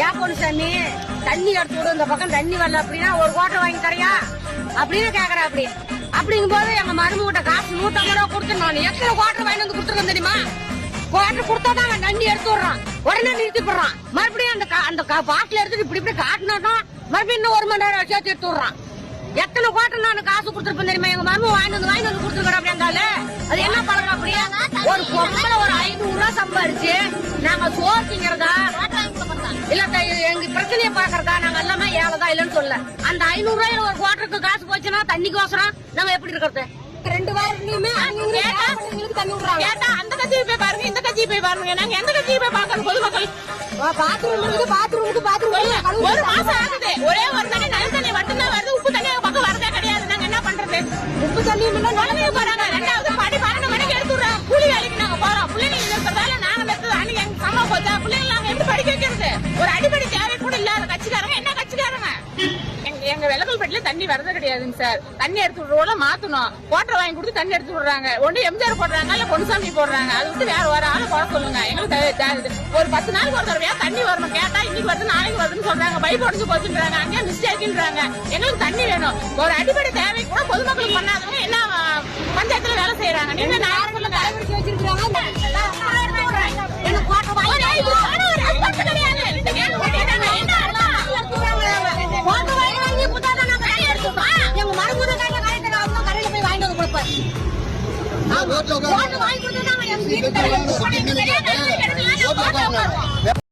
ஏன் பொண்ணுசாமி தண்ணி எடுத்து விடு, இந்த பக்கம் தண்ணி வரல அப்படின்னா ஒரு கோட்டை வாங்கி தரையா அப்படின்னு கேக்குறா. அப்படிங்கும் போது எங்க மருமகிட்ட காசு 150 ரூபா கொடுத்து நான் எத்தனை கோட்டை வாங்கி வந்து கொடுத்துருக்கேன் தெரியுமா? கோட்டை கொடுத்தாதான் அவன் தண்ணி எடுத்து விடுறான், உடனே நிறுத்தி போடுறான். மறுபடியும் அந்த பாட்டில் எடுத்துட்டு இப்படி காட்டினாதான் மறுபடியும் இன்னும் 1 மணி நேரம் சேர்த்து எடுத்து விடுறான். எத்தனை கோட்டை நான் காசு கொடுத்துருப்பேன் தெரியுமா? எங்க மருமக வாங்கி வந்து கொடுத்துருக்கேன் அப்படின்றாலே அது என்ன பழக்கம்? அப்படியே ஒரு பொம்பளை ஒரு 500 ரூபா சம்பாரிச்சு நாங்க சோர்த்திங்கிறதா இல்ல எங்க பிரச்சனையை பாக்குறதா நாங்க எல்லாமே ஏழைதான் இல்லன்னு சொல்ல. அந்த 500 ரூபாயில ஒரு குவாட்டருக்கு காசு போச்சுன்னா தண்ணிக்கு அவசரம் நாங்க எப்படி இருக்கிறது? 2 வாரத்துலயுமே தண்ணி விடுறாங்க. கேட்டா அந்த கட்சியை போய் பாருங்க, இந்த கட்சியை போய் பாருங்க. நாங்க எந்த கட்சியை போய் பாக்கணும்? பொதுமக்கள் பாத்ரூம் ஒரு மாசம் ஆகுது. ஒரே ஒரு தண்ணி நல்ல தண்ணி மட்டும்தான் வருது. உப்பு தண்ணி பக்கம் வரதே கிடையாது. நாங்க என்ன பண்றது? உப்பு தண்ணி குழந்தைங்க போறாங்க. 2வது 12 மணிக்கு எடுத்துடுறோம். கூலி வேலைக்கு நாங்க போறோம். பிள்ளைங்க இருக்கிறதால நாங்க மெத்தது அன்னைக்கு எங்க சம்மா போச்சா பிள்ளைங்க நாங்க எப்படி படிக்க வைக்கிறது? ஒரு அடிப்படை தேவை கூட இல்லாத கட்சிக்காரங்க என்ன கட்சிக்காரங்க? எங்க வெள்ளக்கல்பட்டில தண்ணி வரது கிடையாதுங்க சார். தண்ணி எடுத்து விடுறோம்ல மாத்தணும். கோட்டர் வாங்கி கொடுத்து தண்ணி எடுத்து விடுறாங்க. ஒண்ணு எம்ஜிஆர் போடுறாங்க, இல்ல பொன்னுசாமி போடுறாங்க. அது விட்டு வேற ஒரு ஆளு போட சொல்லுங்க. எங்களுக்கு ஒரு 10 நாளுக்கு ஒரு தடவையா தண்ணி வரணும். கேட்டா இன்னைக்கு வருது நாளைக்கு வருதுன்னு சொல்றாங்க. பைப் உடஞ்சு போச்சுன்றாங்க, அங்கேயே மிஸ்டேக்ன்றாங்க. எங்களுக்கு தண்ணி வேணும். ஒரு அடிப்படை தேவை கூட பொதுமக்களுக்கு பண்ணாதவங்க என்ன பஞ்சாயத்துல வேலை செய்யறாங்க? நீங்க நான் சொல்லுங்க. வாங்கி கொடுத்தா